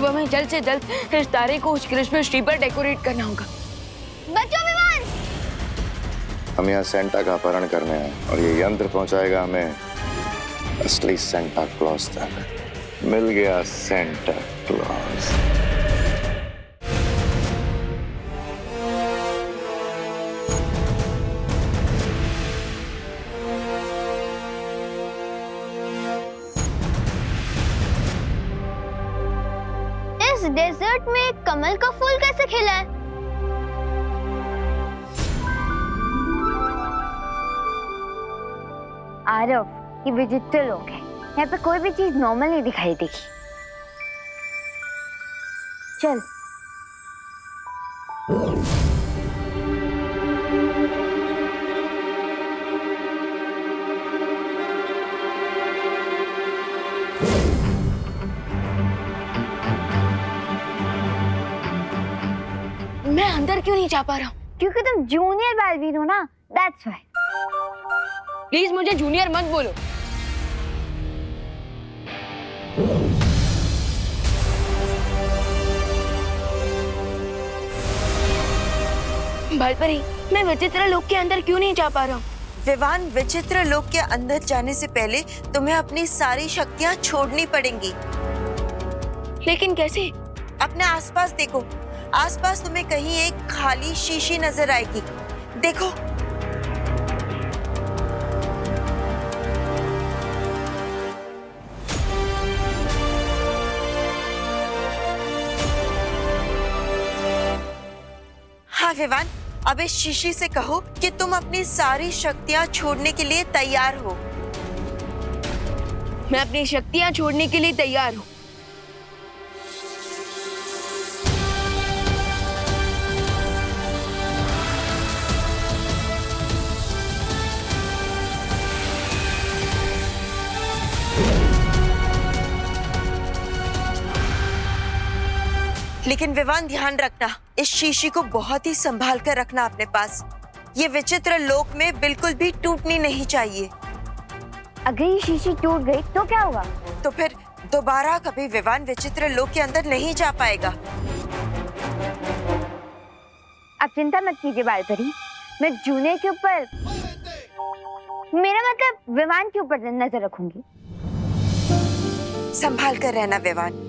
अब हमें जल्द से जल्द इस तारे को उस क्रिसमस ट्री पर डेकोरेट करना होगा। बच्चों विमान! हम यहाँ सेंटा का अपहरण करने आए और ये यंत्र पहुंचाएगा हमें असली सेंटा क्लॉज तक। मिल गया सेंटा क्लॉज। इस डेजर्ट में कमल का फूल कैसे खिला है? आरव, ये विचित्र लोग हैं। यहाँ पे कोई भी चीज नॉर्मल नहीं दिखाई देगी। चल। मैं अंदर क्यों नहीं जा पा रहा हूँ? क्योंकि तुम जूनियर बैलवीन हो ना, दैट्स व्हाई। प्लीज मुझे जूनियर मत बोलो। बालपरी, मैं विचित्र लोक के अंदर क्यों नहीं जा पा रहा हूँ? विवान, विचित्र लोक के अंदर जाने से पहले तुम्हें अपनी सारी शक्तियाँ छोड़नी पड़ेंगी। लेकिन कैसे? अपने आसपास देखो, आसपास तुम्हें कहीं एक खाली शीशी नजर आएगी। देखो। हाँ विवान, अब इस शीशी से कहो कि तुम अपनी सारी शक्तियाँ छोड़ने के लिए तैयार हो। मैं अपनी शक्तियाँ छोड़ने के लिए तैयार हूँ। लेकिन विवान, ध्यान रखना, इस शीशी को बहुत ही संभाल कर रखना अपने पास। ये विचित्र लोक में बिल्कुल भी टूटनी नहीं चाहिए। अगर ये शीशी टूट गई तो क्या होगा? तो फिर दोबारा कभी विवान विचित्र लोक के अंदर नहीं जा पाएगा। अब चिंता मत कीजिए बालपरी, मैं जूनियर के ऊपर, मेरा मतलब विवान के ऊपर नजर रखूंगी। संभाल कर रहना विवान।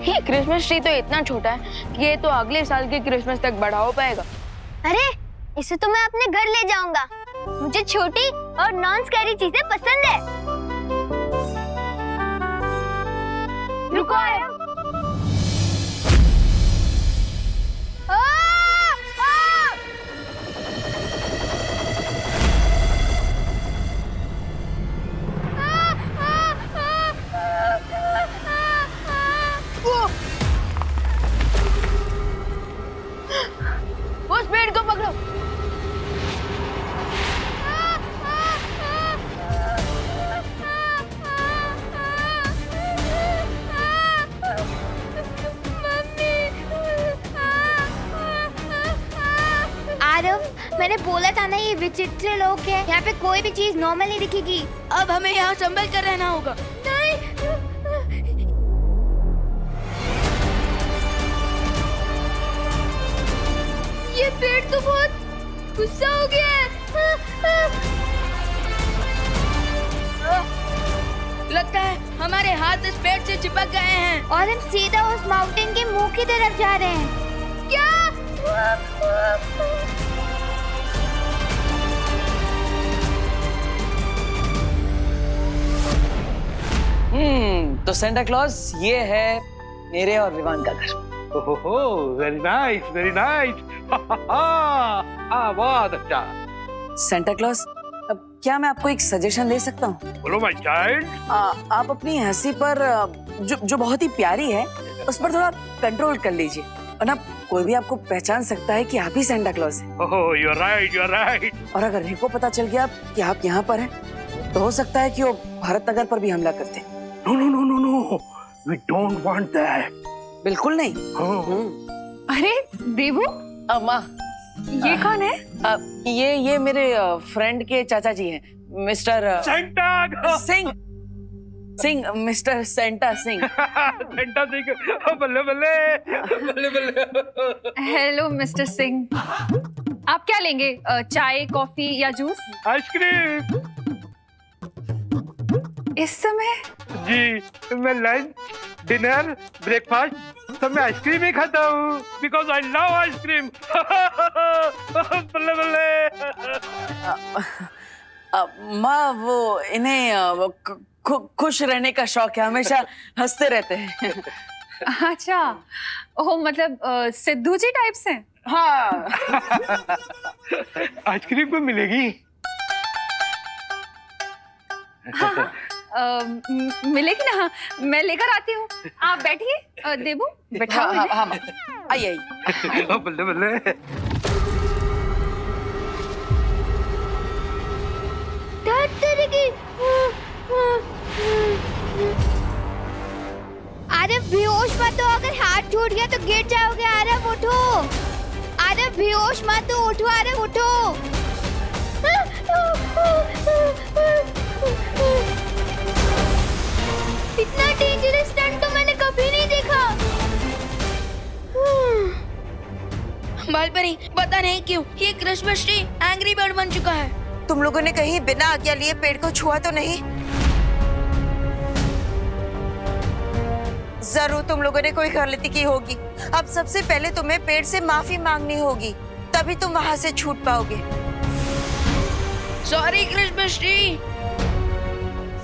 ये क्रिसमस ट्री तो इतना छोटा है कि ये तो अगले साल के क्रिसमस तक बड़ा हो पाएगा। अरे, इसे तो मैं अपने घर ले जाऊंगा। मुझे छोटी और नॉन स्कैरी चीजें पसंद है। रुको। उस पेड़ को पकड़ो। आरव, मैंने बोला था ना, ये विचित्र लोग है। यहाँ पे कोई भी चीज नॉर्मल नहीं दिखेगी। अब हमें यहाँ संभल कर रहना होगा। नहीं। ये पेड़ तो बहुत गुस्सा हो गया है। लगता है हमारे हाथ इस पेड़ से चिपक गए हैं और हम सीधा उस माउंटेन के मुंह की तरफ जा रहे हैं। क्या? तो सेंटा क्लॉज ये है मेरे और विवान का घर। ओहो, वेरी नाइस, वेरी नाइस। बहुत अच्छा। सेंटा क्लॉज, अब क्या मैं आपको एक सजेशन दे सकता हूँ? बोलो माय चाइल्ड। आप अपनी हंसी पर जो बहुत ही प्यारी है उस पर थोड़ा कंट्रोल कर लीजिए, वरना कोई भी आपको पहचान सकता है कि आप ही सेंटा क्लॉज हैं। Oh, you are right, you are right. और अगर रिको पता चल गया कि आप यहाँ पर हैं तो हो सकता है कि वो भारत नगर पर भी हमला करते। No, no, no, no, no. We don't want that. बिल्कुल नहीं। हाँ। अरे देवू, अम्मा, ये कौन है? ये मेरे फ्रेंड के चाचा जी हैं, mister Santa! Singh. Singh, mister Santa Singh. Santa Singh, बल्ले बल्ले, बल्ले बल्ले। हेलो मिस्टर सिंह, आप क्या लेंगे? चाय, कॉफी या जूस? आइसक्रीम। इस समय? जी, मैं लंच, डिनर, ब्रेकफास्ट सब मैं आइसक्रीम ही खाता हूँ बिकॉज आई लव आइसक्रीम। बल्ले बल्ले। माँ, वो इन्हें खुश रहने का शौक है, हमेशा हंसते रहते हैं। अच्छा, ओह मतलब सिद्धू जी टाइप से? हाँ। आइसक्रीम को मिलेगी। हाँ, मिलेगी ना, मैं लेकर आती हूँ। आप बैठिए, देबू बैठाओ हाँ, इन्हें। हाँ, हाँ, आइए आइए। बल्ले बल्ले। अरे बेहोश मत हो, अगर हाथ छूट गया तो गिर जाओगे। आरव उठो, अरे बेहोश मत हो, उठो आरव उठो। इतना डेंजरस स्टंट तो मैंने कभी नहीं देखा। बालपरी, पता नहीं क्यों ये क्रिसमस ट्री एंग्री बर्ड बन चुका है। तुम लोगों ने कहीं बिना आज्ञा लिए पेड़ को छुआ तो नहीं? जरूर तुम लोगों ने कोई गलती की होगी। अब सबसे पहले तुम्हें पेड़ से माफी मांगनी होगी, तभी तुम वहां से छूट पाओगे। Sorry Christmas tree.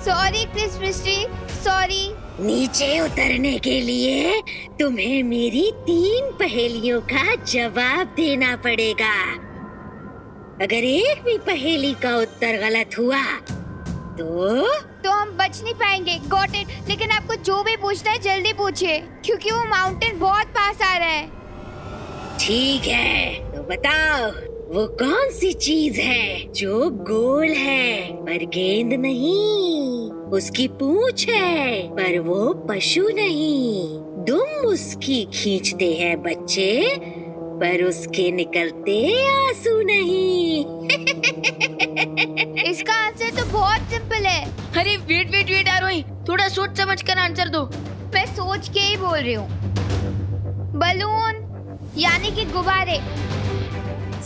Sorry Christmas tree, sorry. नीचे उतरने के लिए तुम्हें मेरी 3 पहेलियों का जवाब देना पड़ेगा। अगर एक भी पहेली का उत्तर गलत हुआ तो हम बच नहीं पाएंगे। Got it. लेकिन आपको जो भी पूछना है जल्दी पूछिए, क्योंकि वो माउंटेन बहुत पास आ रहा है। ठीक है, तो बताओ वो कौन सी चीज है जो गोल है पर गेंद नहीं, उसकी पूंछ है पर वो पशु नहीं, दुम उसकी खींचते हैं बच्चे पर उसके निकलते आंसू नहीं। इसका आंसर तो बहुत सिंपल है। अरे वेट वेट वेट आरोही, थोड़ा सोच समझ कर आंसर दो। मैं सोच के ही बोल रही हूँ। बलून, यानी कि गुब्बारे।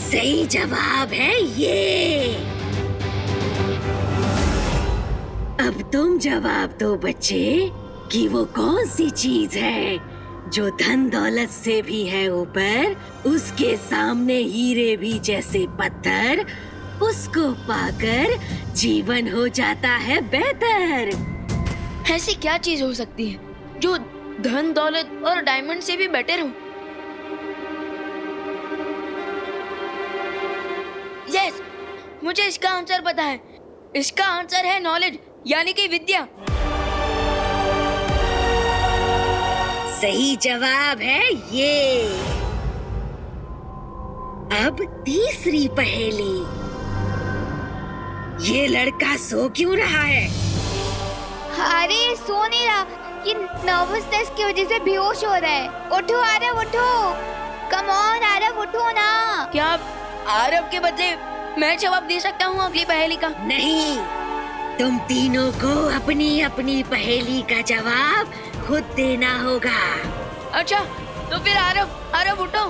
सही जवाब है ये। अब तुम जवाब दो बच्चे कि वो कौन सी चीज है जो धन दौलत से भी है ऊपर, उसके सामने हीरे भी जैसे पत्थर, उसको पाकर जीवन हो जाता है बेहतर। ऐसी क्या चीज हो सकती है जो धन दौलत और डायमंड से भी बेटर हो? यस, मुझे इसका आंसर पता है। इसका आंसर है नॉलेज, यानी कि विद्या। सही जवाब है ये। अब तीसरी पहेली। ये लड़का सो क्यों रहा है? अरे सो नहीं रहा, ये नर्वसनेस की वजह से बेहोश हो रहा है। उठो आरव, उठो। कम ऑन आरव, उठो ना। क्या आप आरव के बदले मैं जवाब दे सकता हूँ अगली पहेली का? नहीं, तुम तीनों को अपनी अपनी पहेली का जवाब खुद देना होगा। अच्छा, तो फिर आरव, आरव उठो।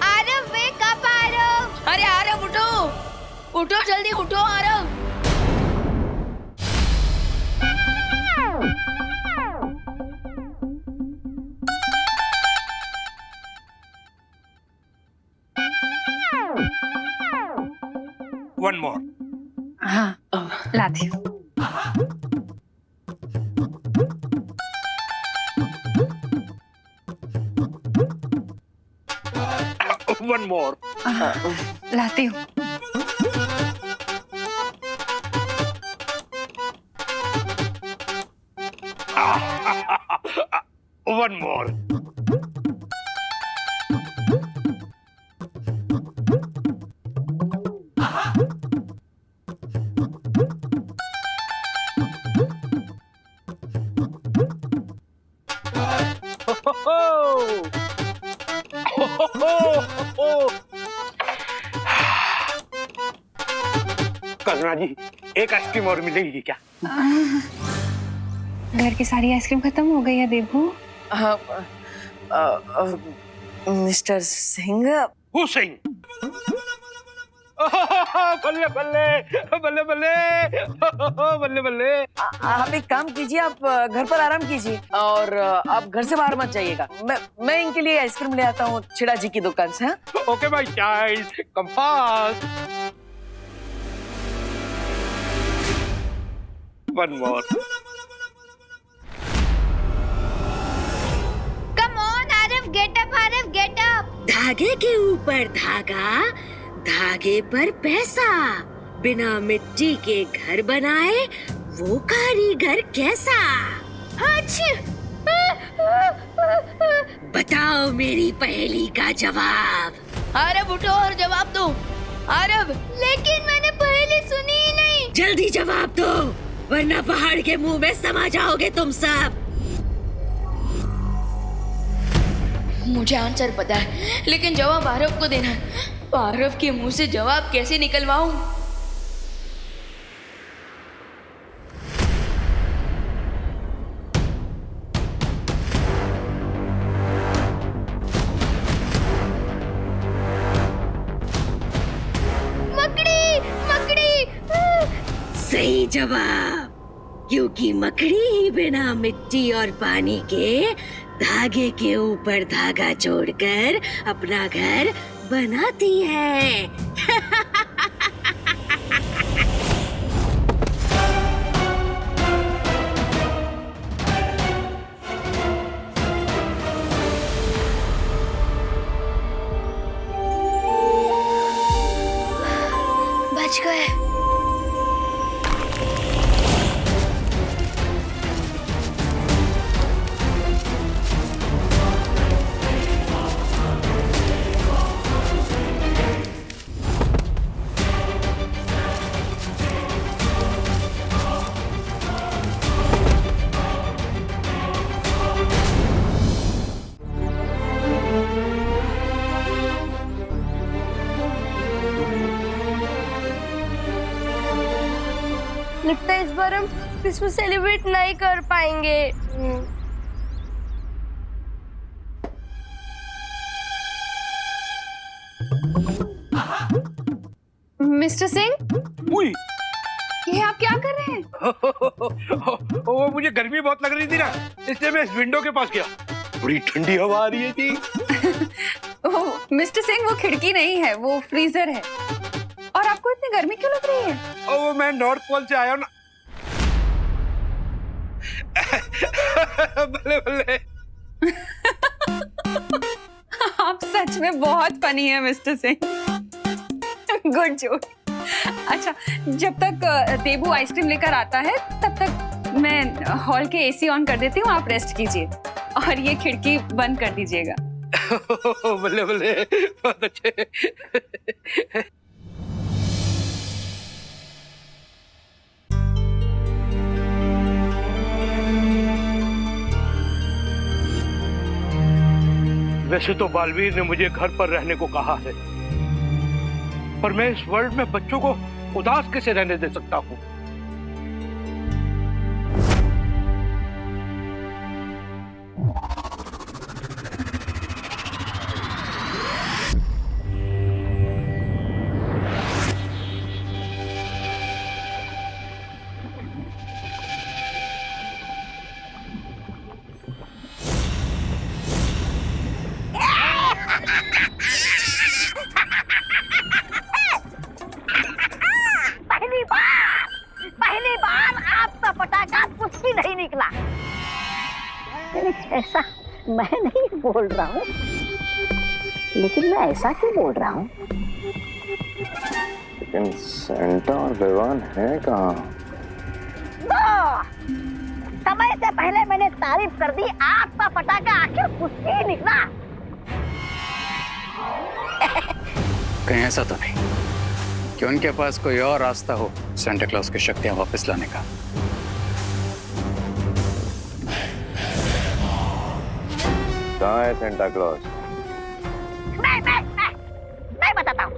Aarav wake up Aarav. अरे आरव उठो, उठो जल्दी उठो आरव। One more. हाँ, लाती हूँ। One more. लाती हूँ। One more. करुणा जी, एक आइसक्रीम और मिलेगी क्या? घर की सारी आइसक्रीम खत्म हो गई है देबू। मिस्टर सिंह, हुसैन। बल्ले बल्ले बल्ले बल्ले बल्ले बल्ले। आप एक काम कीजिए, आप घर पर आराम कीजिए और आप घर से बाहर मत जाइएगा। मैं इनके लिए आइसक्रीम ले आता हूँ छिड़ा जी की दुकान से। हाँ? Okay my child, come fast. One more. Come on Aarav, get up Aarav, get up. धागे के ऊपर धागा, धागे पर पैसा, बिना मिट्टी के घर बनाए वो कारीगर कैसा? बताओ मेरी पहेली का जवाब। आरव उठो और जवाब दो। आरव, लेकिन मैंने पहले सुनी ही नहीं। जल्दी जवाब दो, वरना पहाड़ के मुंह में समा जाओगे तुम सब। मुझे आंसर पता है, लेकिन जवाब आरव को देना है। आरव के मुंह से जवाब कैसे निकलवाऊं? मकड़ी, मकड़ी। सही जवाब, क्योंकि मकड़ी ही बिना मिट्टी और पानी के धागे के ऊपर धागा जोड़कर अपना घर बनाती है। बच गए। लगता है इस बार हम क्रिसमस सेलिब्रेट नहीं कर पाएंगे। मिस्टर सिंह, उई, ये आप क्या कर रहे हैं? वो मुझे गर्मी बहुत लग रही थी ना, इसलिए मैं इस विंडो के पास गया। बड़ी ठंडी हवा आ रही है जी। मिस्टर सिंह, वो खिड़की नहीं है, वो फ्रीजर है। और आपको इतनी गर्मी क्यों लग रही है? और वो मैं नॉर्थ पोल से आया हूँ ना। बल्ले बल्ले। आप सच में बहुत फनी है मिस्टर सिंह। Good joke. अच्छा, जब तक देबू आइसक्रीम लेकर आता है तब तक मैं हॉल के एसी ऑन कर देती हूँ, आप रेस्ट कीजिए और ये खिड़की बंद कर दीजिएगा। बल्ले बल्ले, बहुत अच्छे। वैसे तो बालवीर ने मुझे घर पर रहने को कहा है, पर मैं इस वर्ल्ड में बच्चों को उदास कैसे रहने दे सकता हूँ? पहली बार आपका पटाखा कुछ भी नहीं निकला। ऐसा मैं नहीं बोल रहा हूँ, लेकिन मैं ऐसा क्यों बोल रहा हूँ? लेकिन सेंटा और विवान है कहाँ? समय से पहले मैंने तारीफ कर दी, आपका पटाखा आखिर कुछ ही निकला। कहीं ऐसा तो नहीं कि उनके पास कोई और रास्ता हो सेंटा क्लॉज की शक्तियां वापस लाने का? कहाँ है सेंटा क्लॉज? मैं बताता हूँ।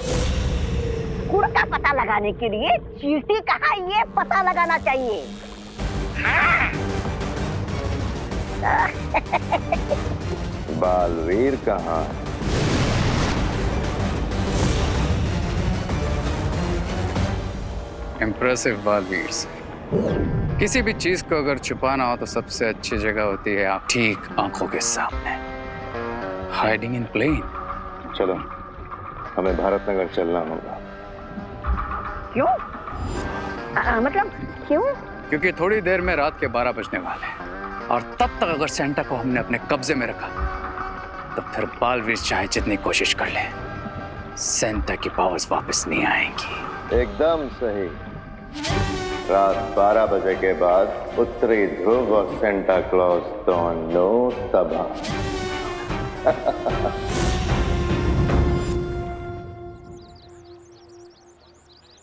गुड़ का पता लगाने के लिए चींटी कहाँ ये पता लगाना चाहिए। बालवीर कहाँ? इम्प्रेसिव बालवीर से। किसी भी चीज को अगर छुपाना हो तो सबसे अच्छी जगह होती है आप ठीक आंखों के सामने। Hiding in plain. चलो, हमें भारत नगर चलना होगा। क्यों? मतलब क्यों? क्योंकि थोड़ी देर में रात के 12 बजने वाले हैं और तब तक अगर सेंटा को हमने अपने कब्जे में रखा तो फिर बालवीर चाहे जितनी कोशिश कर ले, सेंटा की पावर्स वापस नहीं आएंगी। एकदम सही। रात 12 बजे के बाद उत्तरी ध्रुव और सेंटा क्लॉज दोनों तबाह।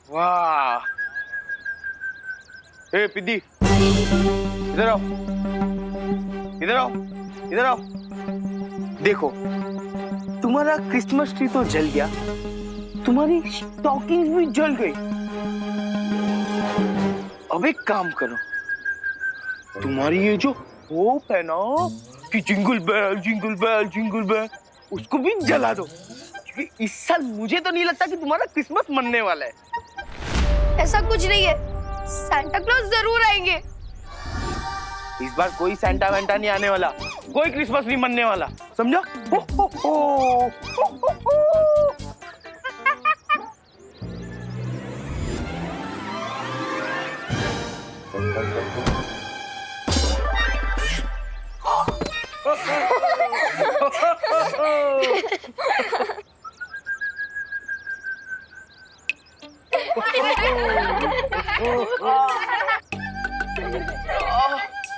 वाह! ए पिद्दी, इधर आओ, इधर आओ, इधर आओ। देखो, तुम्हारा क्रिसमस ट्री तो जल गया, तुम्हारी स्टॉकिंग्स भी जल गई। अब एक काम करो, तुम्हारी ये जो होप है ना कि jingle bell jingle bell jingle bell, उसको भी जला दो, क्योंकि इस साल मुझे तो नहीं लगता कि तुम्हारा क्रिसमस मनने वाला है। ऐसा कुछ नहीं है, सांता क्लॉज जरूर आएंगे। इस बार कोई सैंटा वैंटा नहीं आने वाला, कोई क्रिसमस नहीं मनने वाला, समझा? हो, हो, हो, हो, हो, हो।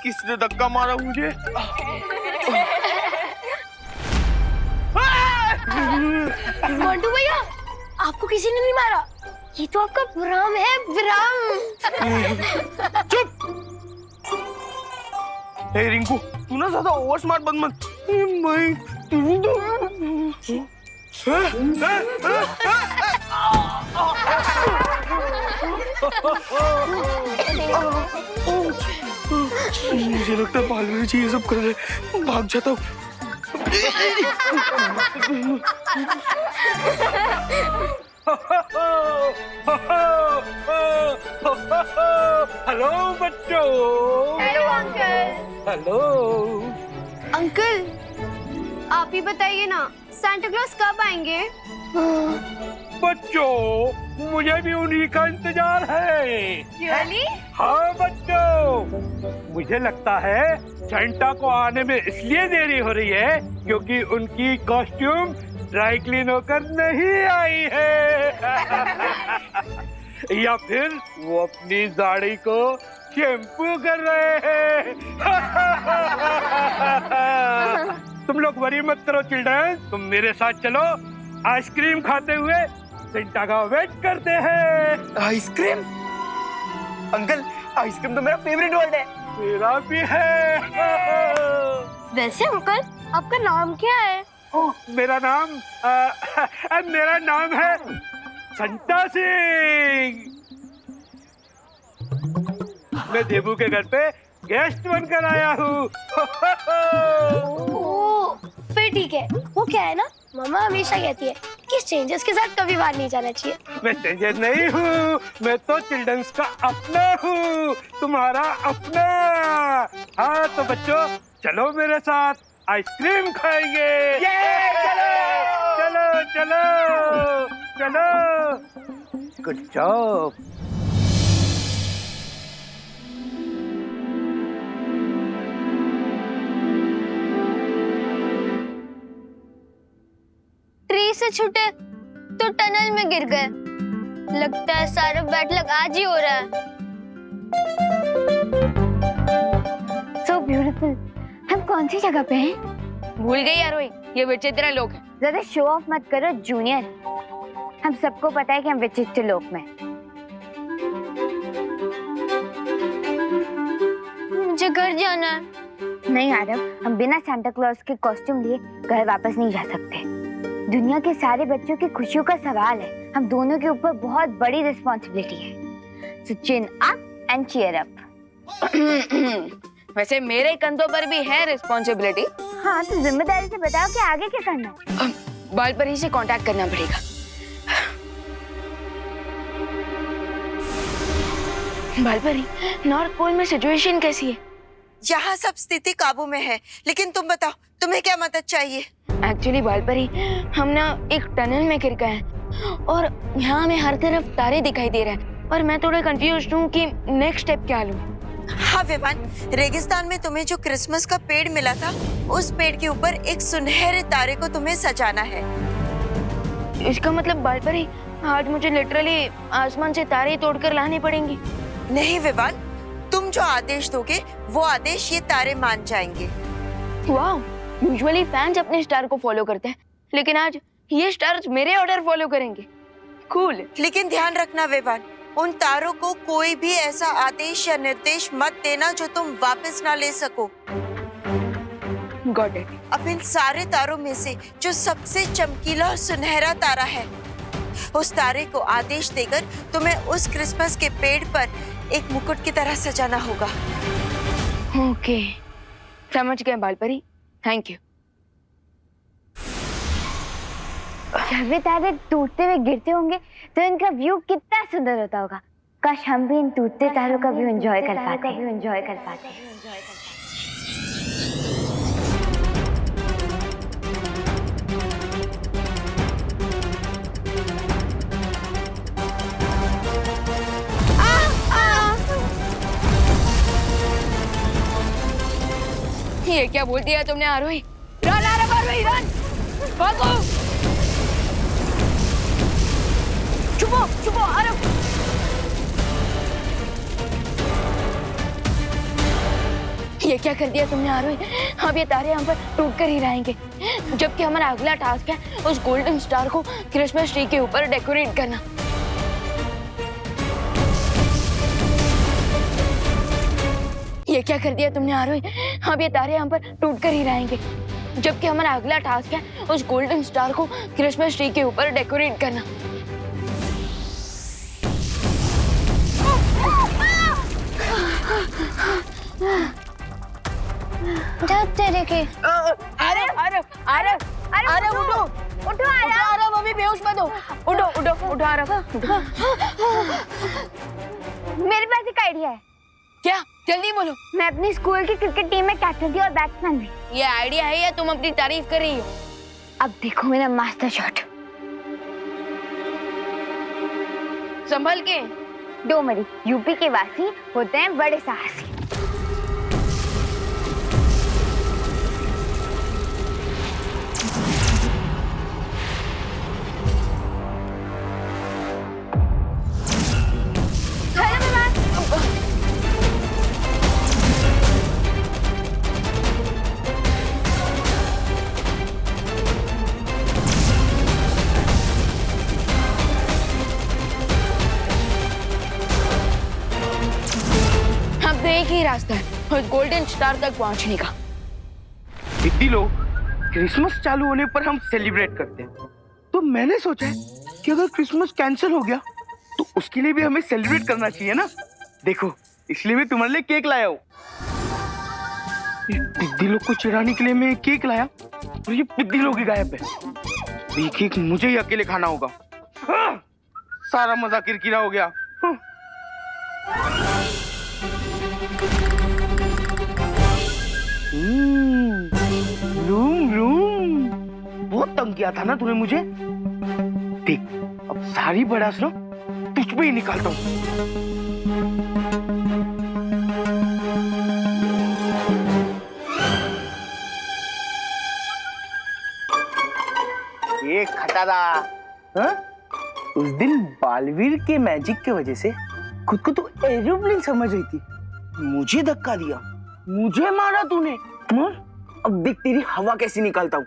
किसने धक्का मारा मुझे? मोंटू भैया, आपको किसी ने नहीं मारा, ये तो आपका विराम है, विराम। चुप! हे रिंकू, तू ना ज्यादा ओवर स्मार्ट बन मत। मैं तू तो मुझे लगता है बालवीर जी ये सब कर रहे, भाग जाता हूँ। हेलो बच्चों। Hello uncle. हेलो अंकल, आप ही बताइए ना, सांता क्लॉज कब आएंगे? बच्चों, मुझे भी उन्हीं का इंतजार है। रियली? हाँ बच्चों, मुझे लगता है सेंटा को आने में इसलिए देरी हो रही है क्योंकि उनकी कॉस्ट्यूम ड्राई क्लीन होकर नहीं आई है। या फिर वो अपनी दाढ़ी को शैम्पू कर रहे हैं। तुम लोग वरी मत करो चिल्ड्रन, तुम मेरे साथ चलो, आइसक्रीम खाते हुए सेंटा का वेट करते हैं। आइसक्रीम? अंकल, आइसक्रीम तो मेरा फेवरेट वर्ड है। मेरा भी है। वैसे अंकल, आपका नाम क्या है? मेरा नाम है संता सिंह। मैं देबू के घर पे गेस्ट बनकर आया हूँ। फिर ठीक है। वो क्या है ना, मामा हमेशा कहती है कि स्ट्रेंजर्स के साथ कभी बाहर नहीं जाना चाहिए। मैं स्ट्रेंजर नहीं हूँ, मैं तो चिल्ड्रंस का अपना हूँ, तुम्हारा अपना। हाँ तो बच्चों, चलो मेरे साथ, आइसक्रीम खाएंगे। चलो चलो चलो। Good job. ट्री से छूटे तो टनल में गिर गए। लगता है सारा बैड लक आज ही हो रहा है। So beautiful। हम कौन सी जगह पे हैं? भूल गई यार, वही ये विचित्र लोग हैं। ज्यादा शो ऑफ मत करो जूनियर, हम सबको पता है कि हम विचित्र लोक में। मुझे घर जाना है। नहीं आरव, हम बिना सांता क्लॉज के कॉस्ट्यूम लिए घर वापस नहीं जा सकते। दुनिया के सारे बच्चों की खुशियों का सवाल है। हम दोनों के ऊपर बहुत बड़ी रिस्पॉन्सिबिलिटी है। So chin up and cheer up. वैसे मेरे कंधों पर भी है रिस्पॉन्सिबिलिटी। हाँ, तो जिम्मेदारी से बताओ कि आगे क्या करना है। बालपरी से कांटेक्ट करना पड़ेगा। बालपरी, नॉर्थ पोल में सिचुएशन कैसी है? यहाँ सब स्थिति काबू में है, लेकिन तुम बताओ तुम्हें क्या मदद चाहिए? एक्चुअली बालपरी, हम ना एक टनल में गिर गए हैं और यहाँ हमें हर तरफ तारे दिखाई दे रहे हैं और मैं थोड़ा कंफ्यूज हूँ कि नेक्स्ट स्टेप क्या लूँ। हाँ विवान, रेगिस्तान में तुम्हें जो क्रिसमस का पेड़ मिला था, उस पेड़ के ऊपर एक सुनहरे तारे को तुम्हें सजाना है। इसका मतलब बालपरी, आज मुझे लिटरली आसमान से तारे तोड़कर लाने पड़ेंगे? नहीं विवान, तुम जो आदेश दोगे वो आदेश ये तारे मान जाएंगे। वाह, यूजुअली फैंस अपने स्टार को फॉलो करते हैं, लेकिन आज ये स्टार्स मेरे ऑर्डर फॉलो करेंगे। कूल। लेकिन ध्यान रखना विवान, उन तारों को कोई भी ऐसा आदेश या निर्देश मत देना जो तुम वापस ना ले सको। Got it. अब इन सारे तारों में से जो सबसे चमकीला और सुनहरा तारा है, उस तारे को आदेश देकर तुम्हें उस क्रिसमस के पेड़ पर एक मुकुट की तरह सजाना होगा। ओके, समझ गए बालपरी, थैंक यू। जब वे तारे टूटते हुए गिरते होंगे तो इनका व्यू कितना सुंदर होता होगा। काश हम भी इन टूटते तारों का व्यू एंजॉय कर पाते। ये क्या बोल दिया तुमने आरोही? रन आरोही, रन! भागो! छुपो आरोही! ये क्या कर दिया तुमने आरोही? अब ये तारे हम पर टूट कर ही रहेंगे, जबकि हमारा अगला टास्क है उस गोल्डन स्टार को क्रिसमस ट्री के ऊपर डेकोरेट करना। ये क्या कर दिया तुमने आरोही? अब ये तारे हम पर टूट कर ही रहेंगे, जबकि हमारा अगला टास्क है उस गोल्डन स्टार को क्रिसमस ट्री के ऊपर डेकोरेट करना। तेरे के अरे उठो आरव, अभी बेहोश मत हो। उठो आरव। मेरे पास एक आइडिया है। क्या? जल्दी बोलो। मैं अपनी स्कूल की क्रिकेट टीम में कैप्टन थी और बैट्समैन भी। ये आइडिया है या तुम अपनी तारीफ कर रही हो? अब देखो मेरा मास्टर शॉट। संभल के। डोमरी, यूपी के वासी होते हैं बड़े साहसी। एक ही रास्ता है उस गोल्डन स्टार तक पहुंचने का। दीदी लोग, क्रिसमस चालू होने पर हम सेलिब्रेट करते हैं, तो मैंने सोचा है कि अगर क्रिसमस कैंसिल हो गया तो उसके लिए भी हमें सेलिब्रेट करना चाहिए ना। देखो, इसलिए मैं तुम्हारे लिए केक लाया हूँ। दीदी लोग को चिढ़ाने के लिए मैं केक लाया और ये दीदी लोग ही गायब है। ये केक मुझे ही अकेले खाना होगा। सारा मजा किरकिरा हो गया। रूम बहुत तंग किया था ना तूने मुझे। देख, अब सारी बड़ास ना तुझ पे ही निकालता हूँ। ये खटारा, हाँ? उस दिन बालवीर के मैजिक के वजह से खुद को तू एरोप्लेन समझ रही थी, मुझे धक्का दिया, मुझे मारा तूने। मार, अब देख तेरी हवा कैसी निकालता हूँ।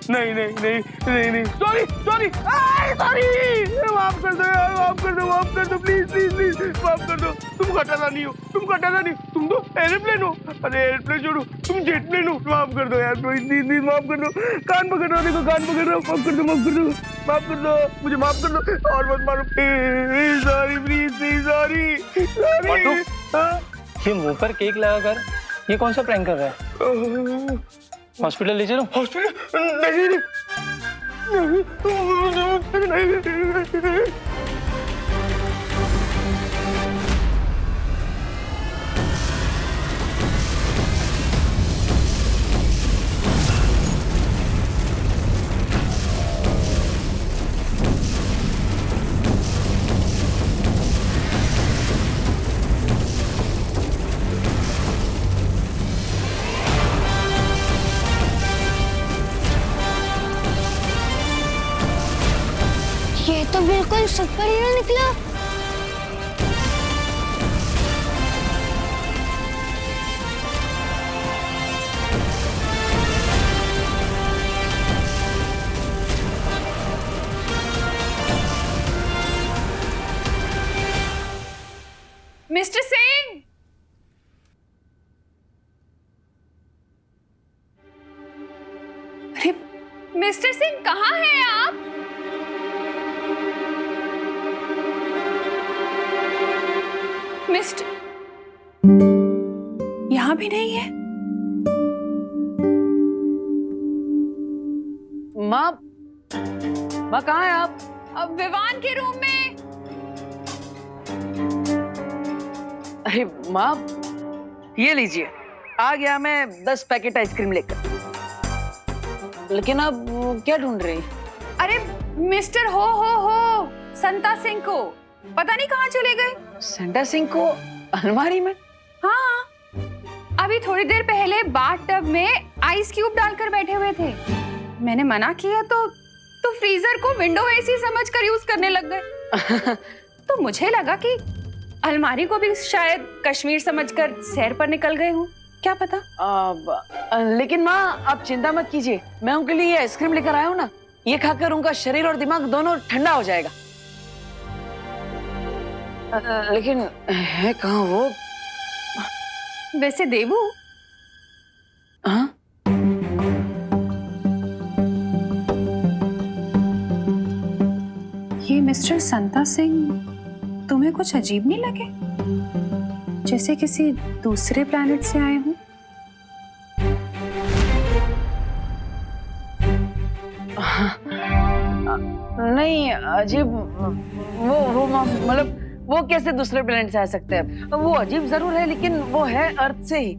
नहीं नहीं नहीं नहीं नहीं सॉरी सॉरी सॉरी, माफ कर दो यार, माफ कर दो, माफ कर दो, प्लीज प्लीज प्लीज माफ कर दो। तुम घटाना नहीं हो, तुम घटाना नहीं, तुम तो एरोप्लेन हो। अरे एरोप्लेन छोड़ो, तुम जेट प्लेन हो। माफ कर दो यार, प्लीज प्लीज प्लीज माफ कर दो। कान पकड़ रहा, देखो कान पकड़ रहा, माफ कर दो, माफ कर दो, माफ कर दो, मुझे माफ कर दो और मत मारो please, sorry please please, sorry sorry. ये मुंह पर केक लगाकर ये कौन सा प्रैंक कर रहा है? हॉस्पिटल ले चलो। हॉस्पिटल नहीं नहीं। ये तो बिल्कुल सुपर हीरो निकला। मिस्टर सिंह, अरे मिस्टर सिंह कहाँ हैं आप? मिस्टर यहाँ भी नहीं है। माँ, माँ कहाँ है आप? अब विवान के रूम में। अरे माँ, ये लीजिए, आ गया मैं 10 पैकेट आइसक्रीम लेकर। लेकिन आप क्या ढूंढ रही? अरे मिस्टर हो संता सिंह को पता नहीं कहाँ चले गए। सेंटा सिंह को अलमारी में? हाँ, अभी थोड़ी देर पहले बाथ टब में आइस क्यूब डालकर बैठे हुए थे। मैंने मना किया तो फ्रीजर को विंडो एसी समझकर यूज करने लग गए। तो मुझे लगा कि अलमारी को भी शायद कश्मीर समझकर सैर पर निकल गए हूँ, क्या पता। लेकिन माँ आप चिंता मत कीजिए, मैं उनके लिए ये आइसक्रीम लेकर आया हूँ ना, ये खाकर उनका शरीर और दिमाग दोनों ठंडा हो जाएगा। लेकिन है कहाँ वो? वैसे देवू, हाँ? ये मिस्टर संता सिंह तुम्हें कुछ अजीब नहीं लगे? जैसे किसी दूसरे प्लैनेट से आए हूँ। नहीं अजीब, वो मतलब वो कैसे दूसरे प्लेनेट से आ सकते हैं? वो अजीब जरूर है लेकिन वो है अर्थ से ही।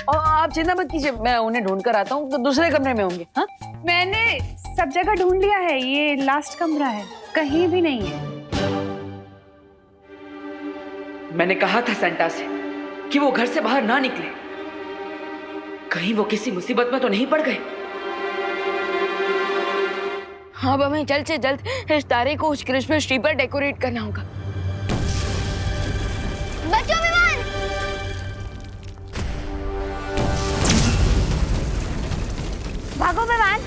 और आप चिंता मत कीजिए, मैं उन्हें ढूंढ कर आता हूँ, तो दूसरे कमरे में होंगे। हाँ, मैंने सब जगह ढूंढ लिया है, ये लास्ट कमरा है, कहीं भी नहीं है। मैंने कहा था सेंटा से कि वो घर से बाहर ना निकले, कहीं वो किसी मुसीबत में तो नहीं पड़ गए। अब हमें जल्द से जल्द इस तारे को उस क्रिसमस ट्री पर डेकोरेट करना होगा। बचो विमान! भागो विमान!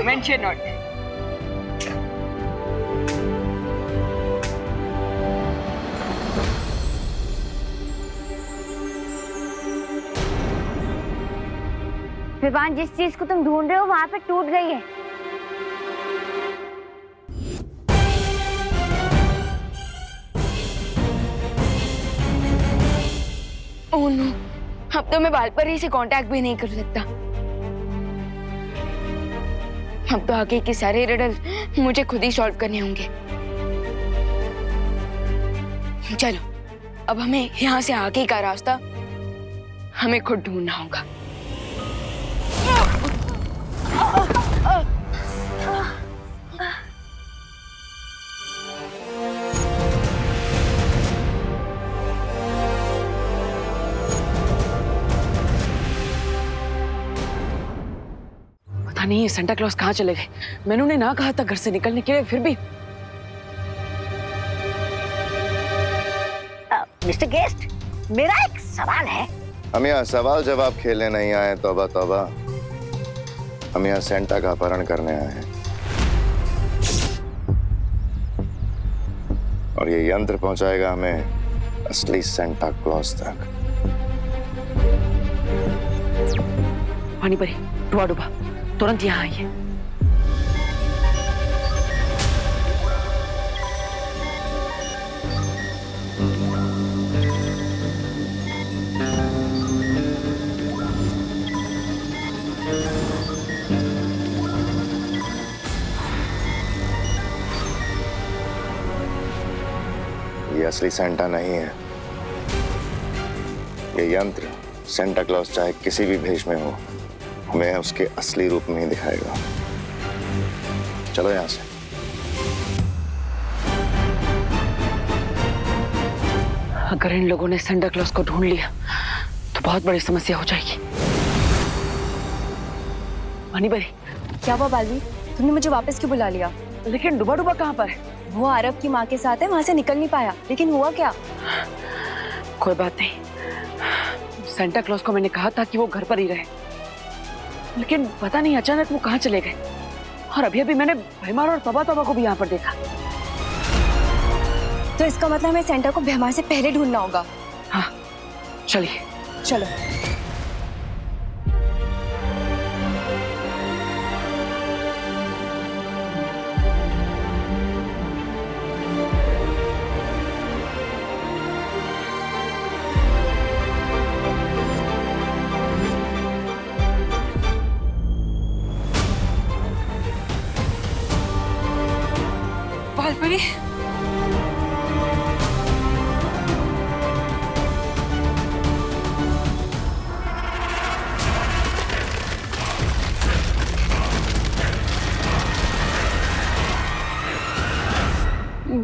Mention not. विवान, जिस चीज को तुम ढूंढ रहे हो वहां पे टूट गई है। ओह नो, अब तो मैं बालपरी से कांटेक्ट भी नहीं कर सकता। अब तो आगे के सारे रिडल मुझे खुद ही सॉल्व करने होंगे। चलो अब हमें यहाँ से आगे का रास्ता हमें खुद ढूंढना होगा। पता नहीं ये सेंटा क्लॉज कहाँ चले गए। मैंने उन्हें ना कहा था घर से निकलने के लिए, फिर भी। मिस्टर गेस्ट, मेरा एक सवाल है। हम यहाँ सवाल जवाब खेलने नहीं आए, तौबा तौबा। हम यहाँ सेंटा का अपहरण करने आए हैं और ये यंत्र पहुंचाएगा हमें असली सेंटा क्लॉज तक। पानी परी, डुबा डुबा, तुरंत यहाँ आइए। ये असली सेंटा नहीं है। ये यंत्र सेंटा क्लॉज चाहे किसी भी भेष में हो, हमें उसके असली रूप में ही दिखाएगा। चलो यहां से। अगर इन लोगों ने सेंटा क्लॉज को ढूंढ लिया तो बहुत बड़ी समस्या हो जाएगी। पानी परी, क्या हुआ बालवीर? तुमने मुझे वापस क्यों बुला लिया? लेकिन डुबा डुबा कहाँ पर है? वो आरव की माँ के साथ है, वहां से निकल नहीं पाया। लेकिन हुआ क्या? कोई बात नहीं। सेंटा क्लॉज को मैंने कहा था कि वो घर पर ही रहे, लेकिन पता नहीं अचानक वो कहाँ चले गए। और अभी अभी मैंने भैमार और तौबा तौबा को भी यहाँ पर देखा। तो इसका मतलब हमें सेंटा को भैमार से पहले ढूंढना होगा। हाँ, चलिए। चलो। बालपरी,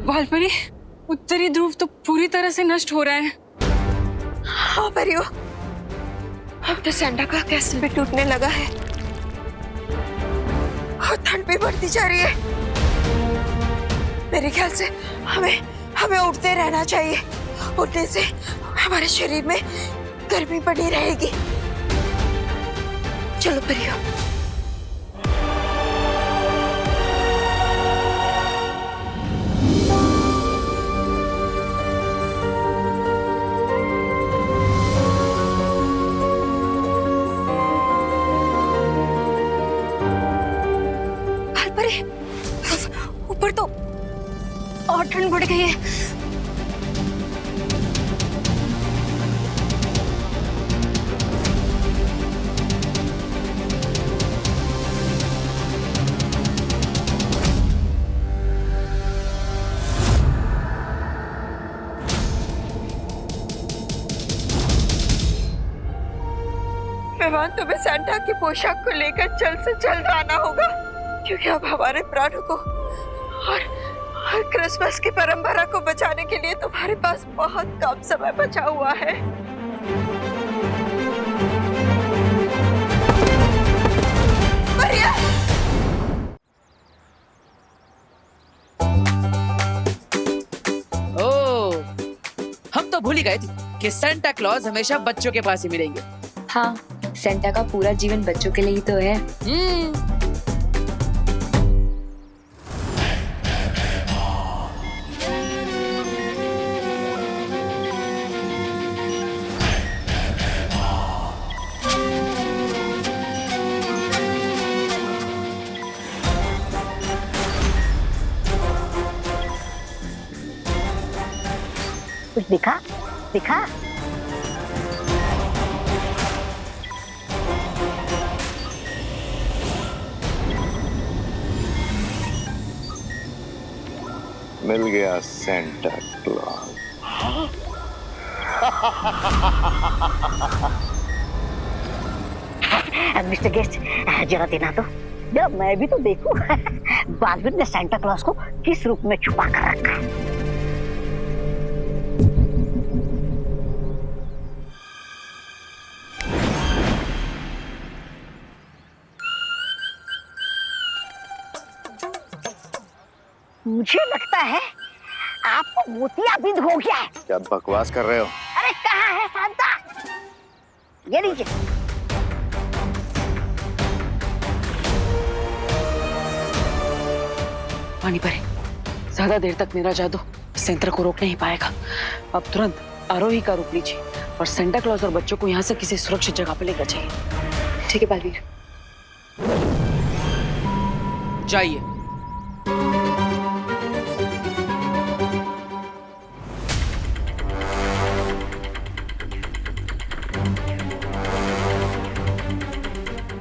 बालपरी, उत्तरी ध्रुव तो पूरी तरह से नष्ट हो रहा है। हाँ परियो, अब तो सेंटा का कैसल भी टूटने लगा है और ठंड भी बढ़ती जा रही है। मेरे ख्याल से हमें उठते रहना चाहिए। उठने से हमारे शरीर में गर्मी बनी रहेगी। चलो परियो। ऊपर तो और ठंड बढ़ गई है। मेहमान, तुम्हें सेंटा की पोशाक को लेकर जल्द से जल्द आना होगा, क्योंकि अब हमारे प्राणों को और क्रिसमस की परंपरा को बचाने के लिए तुम्हारे पास बहुत कम समय बचा हुआ है। मरिया! ओह, हम तो भूल ही गए थे कि सेंटा क्लॉज हमेशा बच्चों के पास ही मिलेंगे। हाँ, सेंटा का पूरा जीवन बच्चों के लिए ही तो है। कुछ दिखा? दिखा? मिल गया सेंटा क्लॉज। मिस्टर गेस्ट, जरा देना तो, जरा मैं भी तो देखूं बालवीर ने सेंटा क्लॉज को किस रूप में छुपा कर रखा है। मुझे लगता है आपको मोतियाबिंद हो गया है। क्या बकवास कर रहे हो? अरे कहाँ है सांता? ये लीजिए। पानी परे, ज्यादा देर तक मेरा जादू सेंटर को रोक नहीं पाएगा। अब तुरंत आरोही का रूप लीजिए और सेंटा क्लॉज और बच्चों को यहाँ से किसी सुरक्षित जगह पे लेकर जाइए। ठीक है बालवीर। जाइए।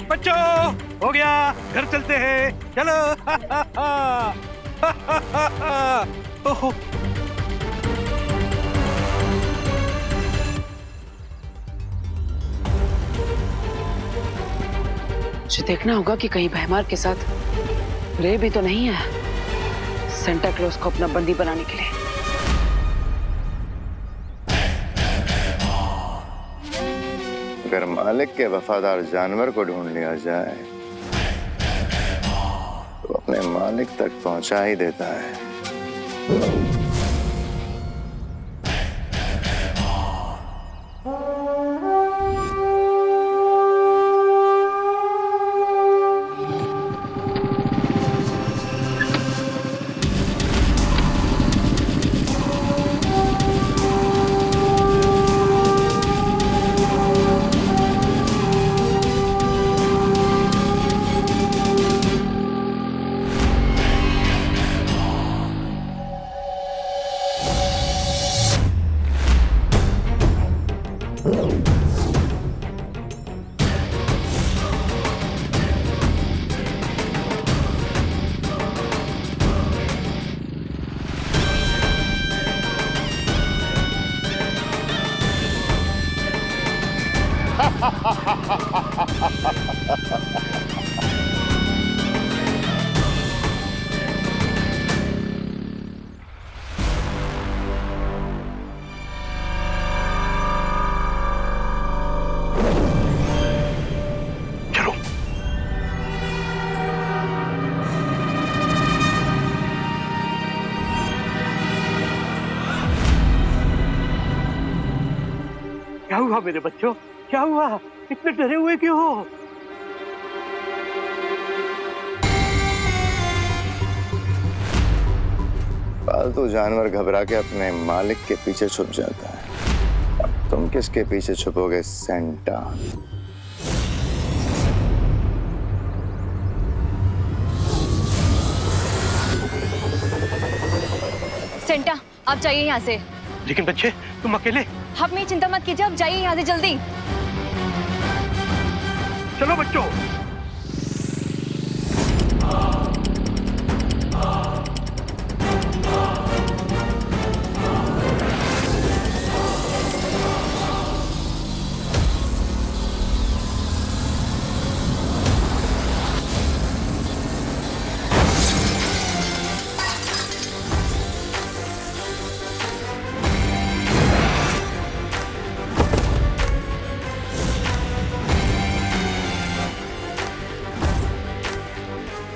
बच्चों, हो गया, घर चलते हैं, चलो। ओहो, मुझे देखना होगा कि कहीं भैमार के साथ रे भी तो नहीं है सेंटा क्लॉज को अपना बंदी बनाने के लिए। अगर मालिक के वफादार जानवर को ढूंढ लिया जाए तो अपने मालिक तक पहुंचा ही देता है। क्या हुआ मेरे बच्चों? क्या हुआ? इतने डरे हुए क्यों हो? पालतू जानवर घबरा के अपने मालिक के पीछे छुप जाता है। अब तुम किसके पीछे छुपोगे सेंटा? सेंटा, आप जाइए यहाँ से। लेकिन बच्चे, तुम अकेले? आप मेरी चिंता मत कीजिए, आप जाइए यहाँ से जल्दी। चलो बच्चों।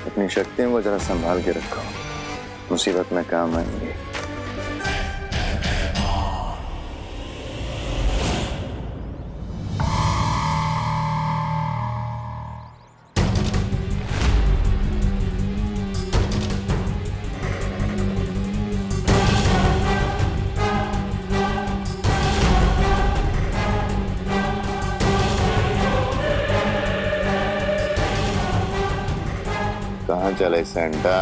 अपनी शक्तियों को जरा संभाल के रखो, मुसीबत में काम आएंगे। कहाँ चले सेंटा?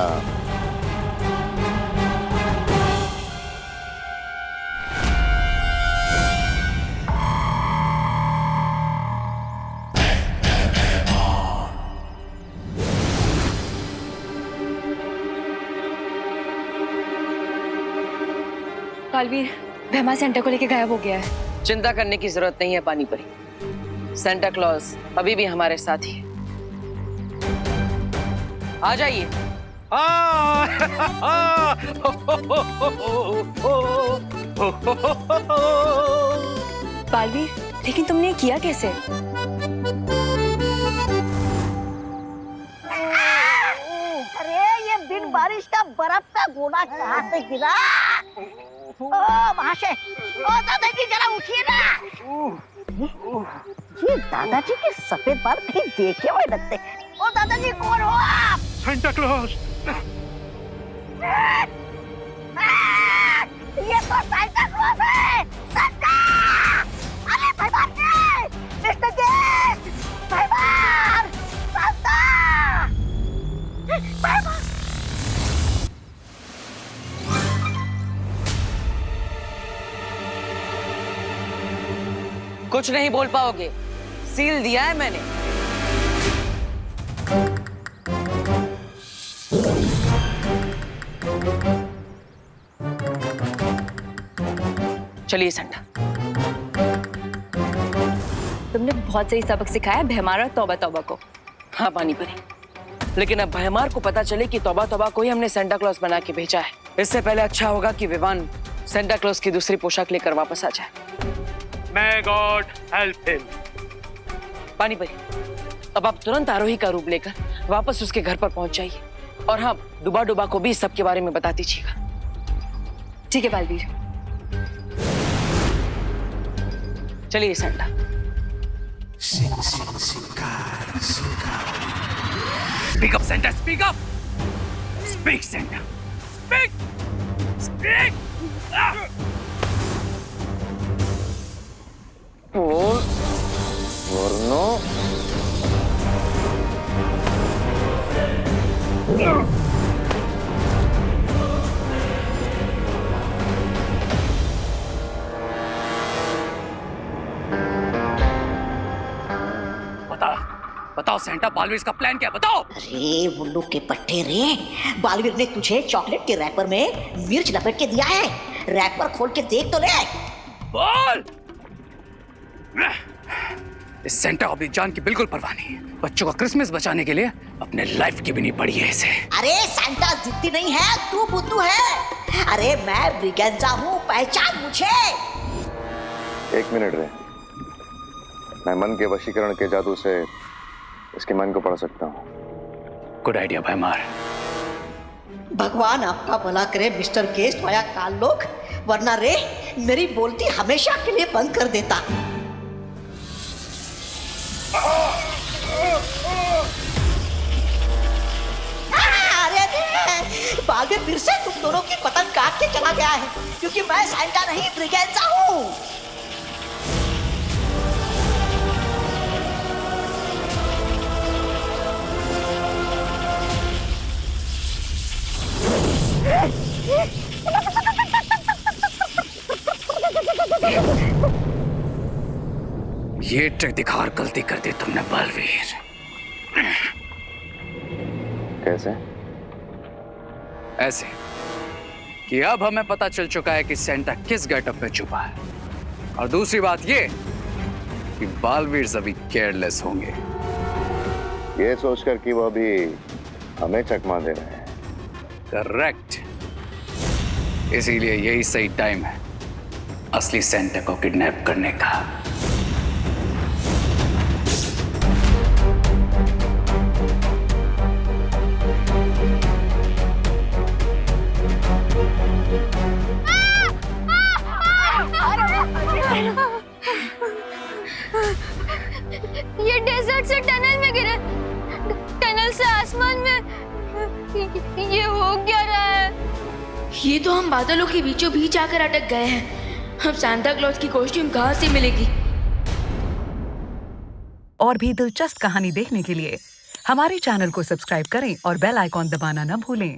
बालवीर, भैमा सेंटा को लेके गायब हो गया है। चिंता करने की जरूरत नहीं है पानी परी। सेंटा क्लॉज अभी भी हमारे साथ ही है। आ जाइए। बालवीर, लेकिन तुमने ये किया कैसे? अरे ये बिन बारिश का बर्फ का गोला कहाँ से गिरा? ओ महाशय, ओ दादाजी जरा उठिए ना। ये दादाजी के सफेद बाल कहीं देखे हुए लगते। ओ दादाजी कौन हो आप? Santa Claus. ये तो सेंटा क्लॉज है। सेंटा! अरे भाईवान जी! Mister guest! भाईवान! सेंटा! भाईवान! कुछ नहीं बोल पाओगे, सील दिया है मैंने। चलिए सेंटा। तुमने बहुत सही सबक सिखाया भैमार और तौबा तौबा को। हाँ पानी परी, लेकिन अब भैमार को पता चले कि तौबा तौबा को ही हमने सेंटा क्लॉज बना के भेजा है। इससे पहले अच्छा होगा कि विवान सेंटा क्लॉज की दूसरी पोशाक लेकर वापस आ जाए। May God help him. पानी परी, अब आप तुरंत आरोही का रूप लेकर वापस उसके घर पर पहुंच जाइए। और हाँ, डुबा डुबा को भी इस सब के बारे में बता दीजिएगा। ठीक है बालवीर। चलिए Santa. Speak up, Santa. Speak up. Speak, Santa. Speak. Speak. वरनो बताओ सेंटा, बालवीर का प्लान क्या है? बताओ। अरे उल्लू के पट्टे रे, बालवीर ने तुझे चॉकलेट के रैपर में मिर्च लपेट के दिया है। रैपर खोल के देख तो ले। बोल। इस सेंटा को अपनी जान की बिल्कुल परवाह नहीं है। बच्चों का क्रिसमस बचाने के लिए अपने लाइफ की भी नहीं पड़ी है इसे। अरे सेंटा जिद्दी नहीं है, तू बुद्धू है। अरे मैं ब्रिगेंजा हूँ, पहचान मुझे। 1 मिनट रे, मैं मन के वशीकरण के जादू से इसके मन को पढ़ सकता हूँ। गुड आइडिया भैमार। भगवान आपका भला करे मिस्टर गेस्ट आया काल लोग, वरना रे मेरी बोलती हमेशा के लिए बंद कर देता। अरे बालवीर फिर से तुम दोनों की पतंग काट के चला गया है, क्योंकि मैं सेंटा नहीं ब्रिगेंजा हूँ। ये ट्रिक दिखाकर गलती कर दी तुमने बालवीर। कैसे? ऐसे कि अब हमें पता चल चुका है कि सेंटा किस गेटअप में छुपा है। और दूसरी बात ये कि बालवीर अभी केयरलेस होंगे। ये सोचकर कि वो अभी हमें चकमा दे रहे हैं। करेक्ट। इसीलिए यही सही टाइम है असली सेंटा को किडनैप करने का। ये डेजर्ट से टनल में गिरे, टनल से आसमान में। ये हो क्या रहा है? ये तो हम बादलों के बीचों बीच आकर अटक गए हैं। हम सांता क्लॉज की कॉस्ट्यूम कहाँ से मिलेगी? और भी दिलचस्प कहानी देखने के लिए हमारे चैनल को सब्सक्राइब करें और बेल आइकॉन दबाना न भूलें।